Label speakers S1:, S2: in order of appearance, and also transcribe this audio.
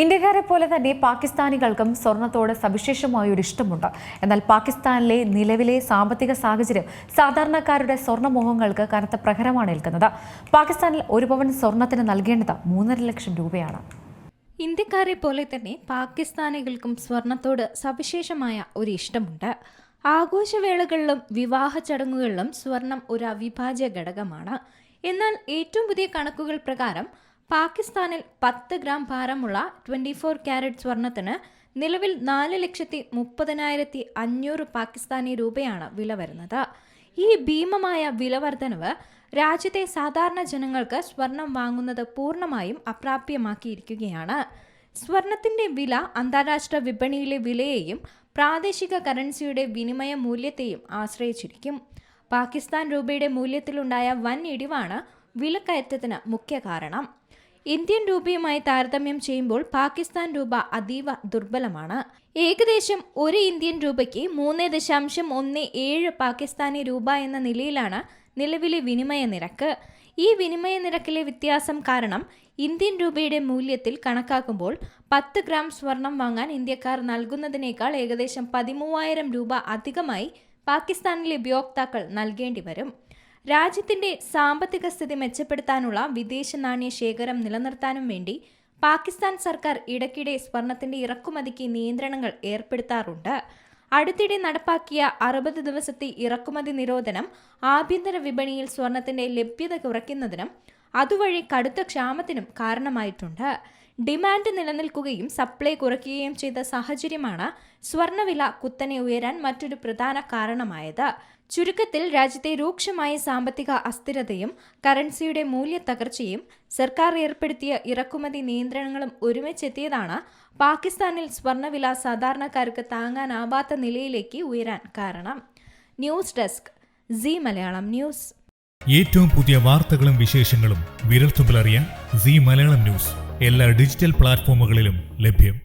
S1: ഇന്ത്യക്കാരെ പോലെ തന്നെ പാകിസ്ഥാനികൾക്കും സ്വർണത്തോട് സവിശേഷമായ ഒരു ഇഷ്ടമുണ്ട്. എന്നാൽ പാകിസ്ഥാനിലെ നിലവിലെ സാമ്പത്തിക സാഹചര്യം സാധാരണക്കാരുടെ സ്വർണ്ണമോഹങ്ങൾക്ക് കനത്ത പ്രഹരമാണ് ഏൽക്കുന്നത്. പാകിസ്ഥാനിൽ ഒരു പവൻ സ്വർണത്തിന് നൽകേണ്ടത് 3.5 ലക്ഷം രൂപയാണ്.
S2: ഇന്ത്യക്കാരെ പോലെ തന്നെ പാകിസ്ഥാനികൾക്കും സ്വർണത്തോട് സവിശേഷമായ ഒരു ഇഷ്ടമുണ്ട്. ആഘോഷവേളകളിലും വിവാഹ ചടങ്ങുകളിലും സ്വർണം ഒരു അവിഭാജ്യ ഘടകമാണ്. എന്നാൽ ഏറ്റവും പുതിയ കണക്കുകൾ പ്രകാരം പാകിസ്ഥാനിൽ 10 ഗ്രാം ഭാരമുള്ള 24 ക്യാരറ്റ് സ്വർണത്തിന് നിലവിൽ 4,30,500 പാകിസ്ഥാനി രൂപയാണ് വില വരുന്നത്. ഈ ഭീമമായ വില വർധനവ് രാജ്യത്തെ സാധാരണ ജനങ്ങൾക്ക് സ്വർണം വാങ്ങുന്നത് പൂർണ്ണമായും അപ്രാപ്യമാക്കിയിരിക്കുകയാണ്. സ്വർണത്തിന്റെ വില അന്താരാഷ്ട്ര വിപണിയിലെ വിലയെയും പ്രാദേശിക കറൻസിയുടെ വിനിമയ മൂല്യത്തെയും ആശ്രയിച്ചിരിക്കും. പാകിസ്ഥാൻ രൂപയുടെ മൂല്യത്തിലുണ്ടായ വൻ ഇടിവാണ് വിലക്കയറ്റത്തിന് മുഖ്യ കാരണം. ഇന്ത്യൻ രൂപയുമായി താരതമ്യം ചെയ്യുമ്പോൾ പാകിസ്ഥാൻ രൂപ അതീവ ദുർബലമാണ്. ഏകദേശം ഒരു ഇന്ത്യൻ രൂപയ്ക്ക് 3.17 പാകിസ്ഥാനി രൂപ എന്ന നിലയിലാണ് നിലവിലെ വിനിമയ നിരക്ക്. ഈ വിനിമയ നിരക്കിലെ വ്യത്യാസം കാരണം ഇന്ത്യൻ രൂപയുടെ മൂല്യത്തിൽ കണക്കാക്കുമ്പോൾ 10 ഗ്രാം സ്വർണം വാങ്ങാൻ ഇന്ത്യക്കാർ നൽകുന്നതിനേക്കാൾ ഏകദേശം 13,000 രൂപ അധികമായി പാകിസ്ഥാനിലെ ഉപയോക്താക്കൾ നൽകേണ്ടി വരും. രാജ്യത്തിന്റെ സാമ്പത്തിക സ്ഥിതി മെച്ചപ്പെടുത്താനുള്ള വിദേശ നാണ്യ ശേഖരം നിലനിർത്താനും വേണ്ടി പാകിസ്ഥാൻ സർക്കാർ ഇടയ്ക്കിടെ സ്വർണത്തിന്റെ ഇറക്കുമതിക്ക് നിയന്ത്രണങ്ങൾ ഏർപ്പെടുത്താറുണ്ട്. അടുത്തിടെ നടപ്പാക്കിയ 60 ദിവസത്തെ ഇറക്കുമതി നിരോധനം ആഭ്യന്തര വിപണിയിൽ സ്വർണത്തിന്റെ ലഭ്യത കുറയ്ക്കുന്നതിനും അതുവഴി കടുത്ത ക്ഷാമത്തിനും കാരണമായിട്ടുണ്ട്. ഡിമാൻഡ് നിലനിൽക്കുകയും സപ്ലൈ കുറയ്ക്കുകയും ചെയ്ത സാഹചര്യമാണ് സ്വർണ്ണവില കുത്തനെ ഉയരാൻ മറ്റൊരു പ്രധാന കാരണമായത്. ചുരുക്കത്തിൽ രാജ്യത്തെ രൂക്ഷമായ സാമ്പത്തിക അസ്ഥിരതയും കറൻസിയുടെ മൂല്യത്തകർച്ചയും സർക്കാർ ഏർപ്പെടുത്തിയ ഇറക്കുമതി നിയന്ത്രണങ്ങളും ഒരുമിച്ചെത്തിയതാണ് പാകിസ്ഥാനിൽ സ്വർണ്ണവില സാധാരണക്കാർക്ക് താങ്ങാനാവാത്ത നിലയിലേക്ക് ഉയരാൻ കാരണം. News desk Zee Malayalam news.
S3: ഏറ്റവും പുതിയ വാർത്തകളും വിശേഷങ്ങളും വിരൽത്തുമ്പിലറിയാൻ സീ മലയാളം ന്യൂസ് എല്ലാ ഡിജിറ്റൽ പ്ലാറ്റ്ഫോമുകളിലും ലഭ്യം.